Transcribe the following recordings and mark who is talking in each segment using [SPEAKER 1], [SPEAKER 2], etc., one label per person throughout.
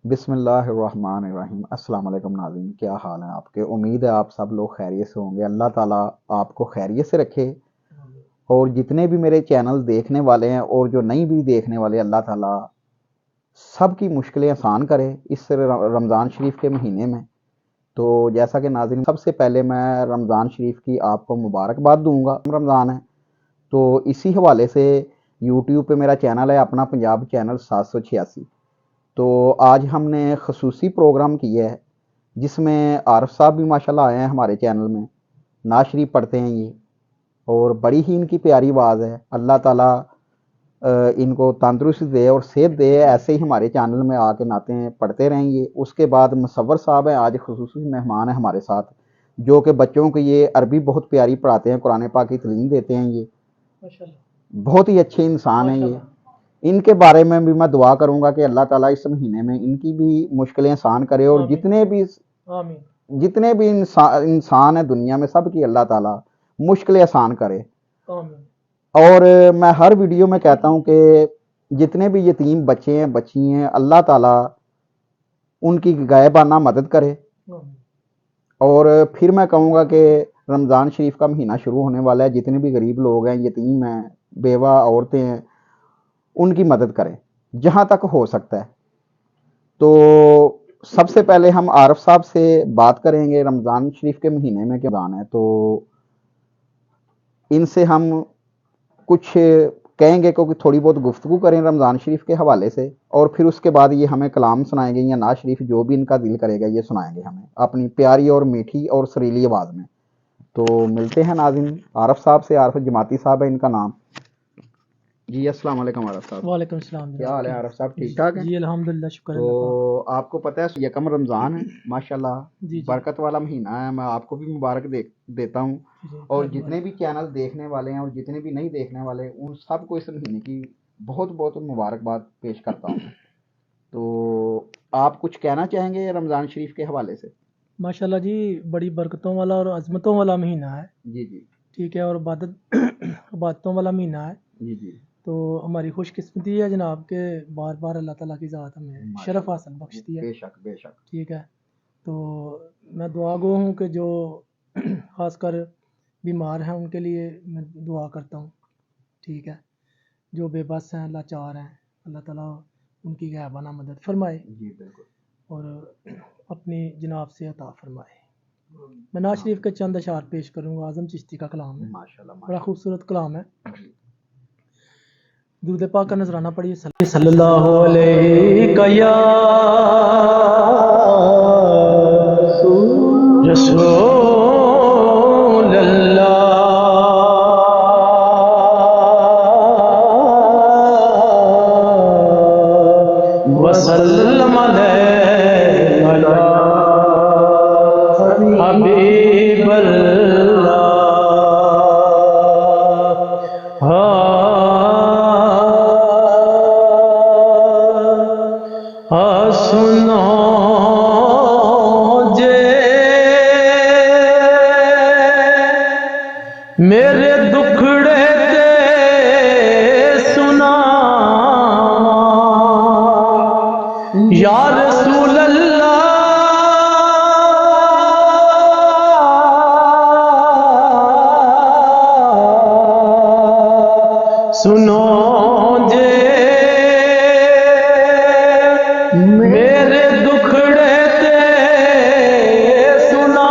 [SPEAKER 1] बिस्मिल्लाहिर्रहमानिर्रहीम। अस्सलाम वालेकुम नाज़रीन, क्या हाल है आपके? उम्मीद है आप सब लोग खैरियत से होंगे। अल्लाह ताला आपको खैरियत से रखे और जितने भी मेरे चैनल देखने वाले हैं और जो नहीं भी देखने वाले, अल्लाह ताला सब की मुश्किलें आसान करे इस रमज़ान शरीफ के महीने में। तो जैसा कि नाज़रीन, सबसे पहले मैं रमज़ान शरीफ की आपको मुबारकबाद दूंगा। रमज़ान है तो इसी हवाले से यूट्यूब पे मेरा चैनल है अपना पंजाब चैनल 786। तो आज हमने खसूसी प्रोग्राम किया है जिसमें आरफ साहब भी माशाल्लाह आए हैं हमारे चैनल में। नाज शरीफ पढ़ते हैं ये और बड़ी ही इनकी प्यारी आवाज़ है। अल्लाह ताला इनको तंदुरुस्ती दे और सेहत दे। ऐसे ही हमारे चैनल में आके नाते पढ़ते रहेंगे। उसके बाद मुसव्वर साहब हैं, आज खसूसी मेहमान है हमारे साथ, जो कि बच्चों को ये अरबी बहुत प्यारी पढ़ाते हैं, कुरान पाक की तालीम देते हैं। ये बहुत ही अच्छे इंसान हैं ये। इनके बारे में भी मैं दुआ करूंगा कि अल्लाह ताला इस महीने में इनकी भी मुश्किलें आसान करे और जितने भी इंसान है दुनिया में सब की अल्लाह ताला मुश्किलें आसान करे। और मैं हर वीडियो में कहता हूं कि जितने भी यतीम बच्चे हैं, बच्ची हैं, अल्लाह ताला उनकी गायबाना मदद करे। और फिर मैं कहूँगा कि रमज़ान शरीफ का महीना शुरू होने वाला है। जितने भी गरीब लोग हैं, यतीम हैं, बेवा औरतें हैं, उनकी मदद करें जहाँ तक हो सकता है। तो सबसे पहले हम आरफ साहब से बात करेंगे रमज़ान शरीफ के महीने में क्या रमज़ान है, तो इनसे हम कुछ कहेंगे क्योंकि थोड़ी बहुत गुफ्तगू करें रमज़ान शरीफ के हवाले से, और फिर उसके बाद ये हमें कलाम सुनाएंगे या नाज शरीफ जो भी इनका दिल करेगा ये सुनाएंगे हमें अपनी प्यारी और मीठी और सुरीली आवाज़ में। तो मिलते हैं नाज़रीन आरफ साहब से। आरफ जमाती साहब है इनका नाम जी। अस्सलाम वालेकुम आरफ साहब।
[SPEAKER 2] वालेकुम सलाम।
[SPEAKER 1] क्या हाल है आरफ साहब? ठीक ठाक है
[SPEAKER 2] जी अल्हम्दुलिल्लाह, शुक्र।
[SPEAKER 1] तो आपको पता है यकम रमज़ान है माशाल्लाह,
[SPEAKER 2] जी
[SPEAKER 1] बरकत वाला महीना है। मैं आपको भी मुबारक देता हूँ और जितने भी चैनल देखने वाले हैं और जितने भी नहीं देखने वाले उन सबको इस महीने की बहुत बहुत मुबारकबाद पेश करता हूँ। तो आप कुछ कहना चाहेंगे रमज़ान शरीफ के हवाले से?
[SPEAKER 2] माशाल्लाह जी, बड़ी बरकतों वाला और अजमतों वाला महीना है।
[SPEAKER 1] जी जी
[SPEAKER 2] ठीक है, और इबादतों वाला महीना है।
[SPEAKER 1] जी जी।
[SPEAKER 2] तो हमारी खुशकिस्मती है जनाब के बार बार अल्लाह ताला की ज़ात हमें शरफ हासिल बख्शती है।
[SPEAKER 1] बेशक बेशक।
[SPEAKER 2] ठीक है, तो मैं दुआ गो हूँ कि जो ख़ासकर बीमार हैं उनके लिए मैं दुआ करता हूँ। ठीक है, जो बेबस हैं, लाचार हैं, अल्लाह ताला उनकी गायबाना मदद फरमाए
[SPEAKER 1] जी बिल्कुल,
[SPEAKER 2] और अपनी जनाब से अता फरमाए। मैं नाज शरीफ के चंद अशार पेश करूँगा। आज़म चिश्ती का कलाम है,
[SPEAKER 1] माशाल्लाह
[SPEAKER 2] बड़ा खूबसूरत कलाम है। दुरूद पाक का नजराना पढ़िए। सल्लल्लाहु अलैहि या रसूल अल्लाह वसल्लम अलैहि हबीब सुनो जे मेरे दुखड़े ते सुना या रसूल अल्लाह सुनो जे मेरे दुखड़े ते सुना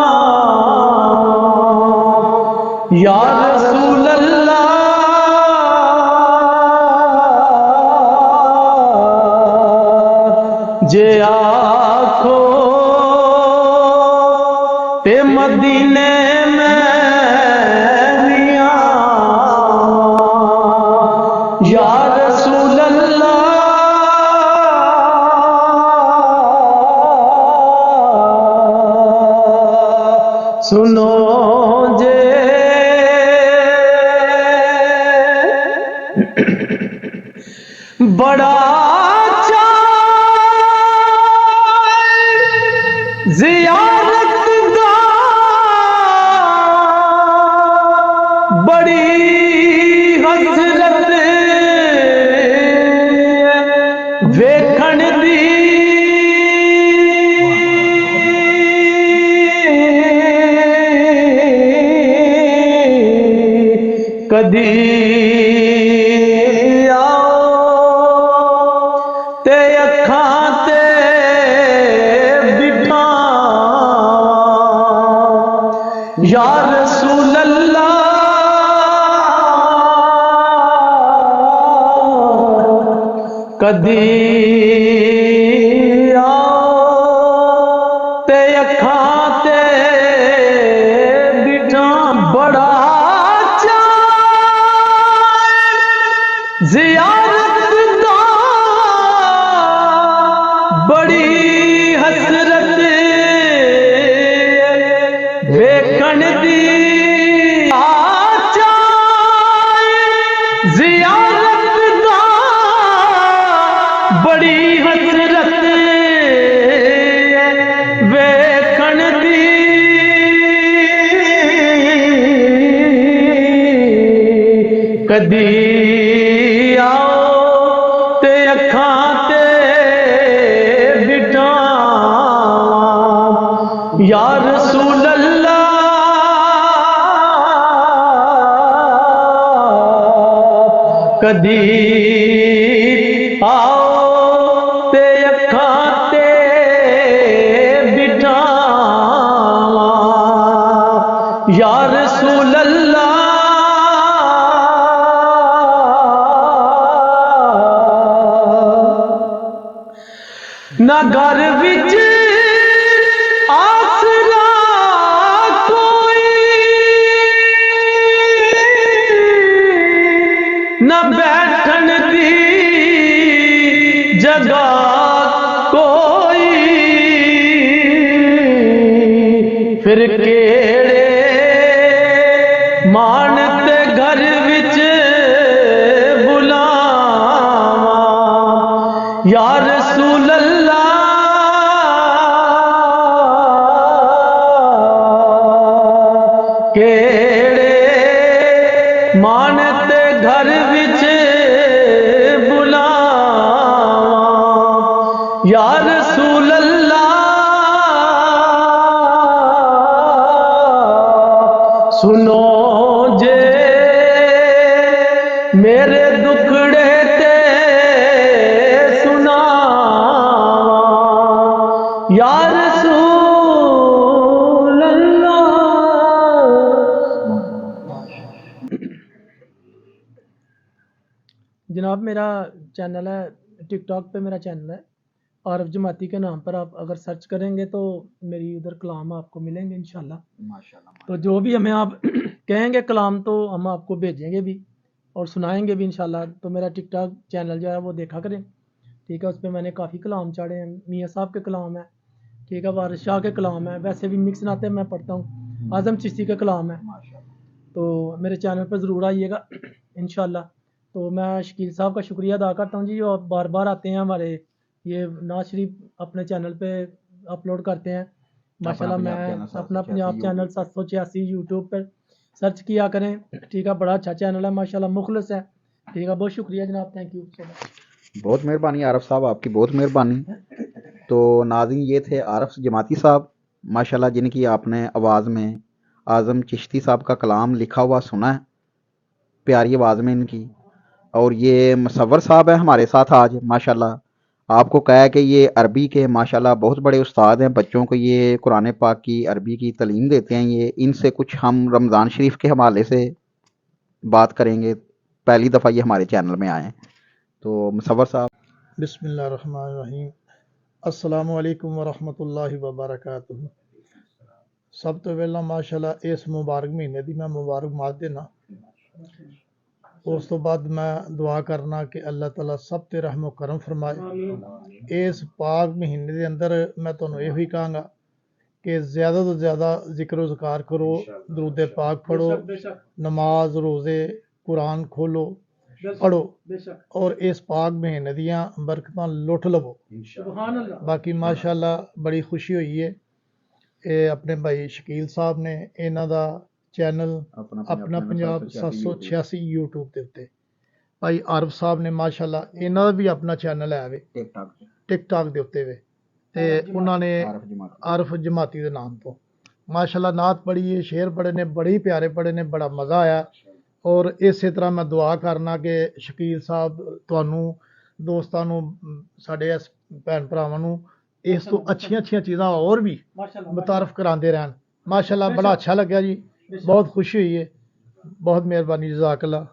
[SPEAKER 2] या रसूल अल्लाह जे आखो ते मदीने में मियां या रसूल अल्लाह सुनो जे बड़ा ज़ियारत दा बड़ी हसरत वेखण दी ਅੱਖਾਂ ਤੇ ਬਿਠਾਵਾਂ ਯਾ ਰਸੂਲ ਅੱਲਾ ਕਦੀ ਆਓ ਤੇ ਅੱਖਾਂ ਤੇ ਬਿਠਾ ਬੜਾ ਚਾਅ ਜ਼ਿਆਰਤ ਦਾ ਬੜੀ ਹਸਰਤ ਵੇਖਣ ਦੀ ਜ਼ਿਆਰਤ ਦਾ ਬੜੀ ਹਸਰਤ ਵੇਖਣ ਦੀ ਕਦੀ ਆਓ ਤੇ ਅੱਖਾਂ ਤੇ ਬਿਠਾਵਾਂ ਯਾ ਰਸੂਲ ਅੱਲਾ ਕਦੀ ਆਓ ਤੇ ਅੱਖਾਂ ਤੇ ਬਿਠਾਵਾਂ ਯਾ ਰਸੂਲ ਅੱਲਾ ਨਾ ਘਰ ਵਿੱਚ ਆਸਰਾ ਕੋਈ ਨਾ ਬੈਠਣ ਦੀ ਜਗ੍ਹਾ ਕੋਈ ਫਿਰ ਕਿਹੜੇ ਮਾਣ ਤੇ ਘਰ ਵਿੱਚ ਬੁਲਾਵਾਂ ਯਾ ਰਸੂਲ ਅੱਲਾ ਕਿਹੜੇ ਮਾਣ ਤੇ ਘਰ ਵਿੱਚ ਬੁਲਾਵਾਂ ਯਾ ਰਸੂਲ ਅੱਲਾ ਸੁਨੋ ਜੇ ਮੇਰੇ ਦੁਖੜੇ ਤੇ ਸੁਨਾਵਾਂ ਯਾ ਰਸੂਲ ਅੱਲਾ जनाब मेरा चैनल है टिक टॉक पे मेरा चैनल है आरफ जमाती के नाम पर आप अगर सर्च करेंगे तो मेरी उधर कलाम आपको मिलेंगे इंशाल्लाह
[SPEAKER 1] माशाल्लाह।
[SPEAKER 2] तो जो भी हमें आप कहेंगे कलाम तो हम आपको भेजेंगे भी और सुनाएंगे भी इंशाल्लाह। तो मेरा टिक टॉक चैनल जो है वो देखा करें, ठीक है। उस पर मैंने काफ़ी कलाम चाढ़े हैं, मियाँ साहब के कलाम है, ठीक है, वारिस शाह के कलाम है, वैसे भी मिक्स नाते मैं पढ़ता हूँ, आज़म चिश्ती के कलाम है। तो मेरे चैनल पर ज़रूर आइएगा इंशाल्लाह। तो मैं शकील साहब का शुक्रिया अदा करता हूँ जी, जो बार बार आते हैं हमारे ये नाज शरीफ अपने चैनल पे अपलोड करते हैं माशाल्लाह। मैं अपना पंजाब चैनल 786 यूट्यूब पर सर्च किया करें, ठीक है, बड़ा अच्छा चैनल है माशाल्लाह, मुखलस है, ठीक है। बहुत शुक्रिया जनाब, थैंक यू सो मच।
[SPEAKER 1] बहुत मेहरबानी आरफ साहब, आपकी बहुत मेहरबानी। तो नाज़रीन ये थे आरफ जमाती साहब माशाल्लाह, जिनकी आपने आवाज़ में आज़म चिश्ती साहब का कलाम लिखा हुआ सुना है, प्यारी आवाज़ में इनकी। और ये मुसव्वर साहब है हमारे साथ आज माशाल्लाह। आपको कहा है कि ये अरबी के माशाल्लाह बहुत बड़े उस्ताद हैं, बच्चों को ये कुरान पाक की अरबी की तालीम देते हैं। ये इनसे कुछ हम रमज़ान शरीफ के हवाले से बात करेंगे, पहली दफ़ा ये हमारे चैनल में आए हैं। तो मुसव्वर साहब।
[SPEAKER 3] बिस्मिल्लाहिर्रहमानिर्रहीम, अस्सलामु अलैकुम वरहमतुल्लाहि वबरकातुहू। सब तो पहला माशाल्लाह इस मुबारक महीने की मैं मुबारकबाद देना। उस तो बाद मैं दुआ करना कि अल्लाह ताला सब ते रहमो करम फरमाए। इस पाक महीने के अंदर मैं तुहानू ये ही कहांगा कि ज़्यादा तो ज़्यादा जिक्र ज़कार करो, दरूद पाक पढ़ो, नमाज रोज़े कुरान खोलो पढ़ो और इस पाक महीने दियां बरकतां लुट लवो। बाकी माशाल्लाह बड़ी खुशी हुई है, ये अपने भाई शकील साहब ने इन्हां दा चैनल अपना पंजाब 786 यूट्यूब के उत्ते, भाई आरफ साहब ने माशाल्लाह इन्हां दा भी अपना चैनल है वे टिक टॉक के उत्ते वे, ते उन्होंने आरफ जमाती के नाम तो माशाल्लाह नात पढ़ी है, शेर पढ़े ने, बड़े ही प्यारे पढ़े ने, बड़ा मज़ा आया। और इस तरह मैं दुआ करना कि शकील साहब तुहानू ਦੋਸਤਾਂ ਨੂੰ ਸਾਡੇ ਇਸ ਭੈਣ ਭਰਾਵਾਂ ਨੂੰ ਇਸ ਤੋਂ ਅੱਛੀਆਂ ਚੀਜ਼ਾਂ ਹੋਰ ਵੀ
[SPEAKER 2] माशाल्लाह
[SPEAKER 3] मुतारफ कराते रहन। माशाल्लाह बड़ा अच्छा लगा जी, बहुत खुशी हुई है, बहुत मेहरबानी, जज़ाकल्लाह।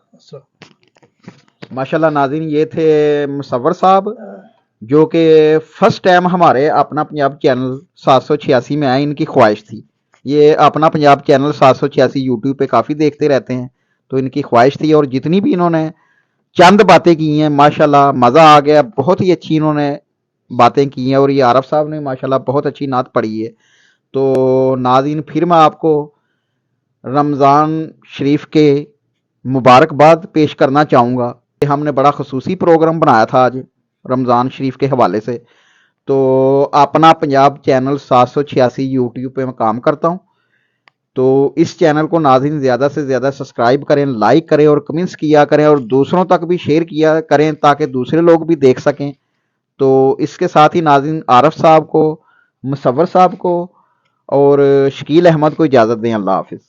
[SPEAKER 1] माशाल्लाह नाज़रीन, ये थे मुसव्वर साहब जो कि फर्स्ट टाइम हमारे अपना पंजाब चैनल 786 में आए। इनकी ख्वाहिश थी, ये अपना पंजाब चैनल 786 यूट्यूब पे काफ़ी देखते रहते हैं, तो इनकी ख्वाहिश थी और जितनी भी इन्होंने चंद बातें की हैं माशाल्लाह मज़ा आ गया। बहुत ही अच्छी इन्होंने बातें की हैं और ये आरफ साहब ने माशाल्लाह बहुत अच्छी नात पढ़ी है। तो नाज़रीन, फिर मैं आपको रमज़ान शरीफ के मुबारकबाद पेश करना चाहूँगा। हमने बड़ा खसूसी प्रोग्राम बनाया था आज रमज़ान शरीफ के हवाले से। तो अपना पंजाब चैनल 786 यूट्यूब पे मैं काम करता हूँ, तो इस चैनल को नाज़रीन ज़्यादा से ज़्यादा सब्सक्राइब करें, लाइक करें और कमेंट्स किया करें और दूसरों तक भी शेयर किया करें ताकि दूसरे लोग भी देख सकें। तो इसके साथ ही नाज़रीन आरफ साहब को, मुसव्वर साहब को और शकील अहमद को इजाज़त दें। अल्लाह हाफिज़।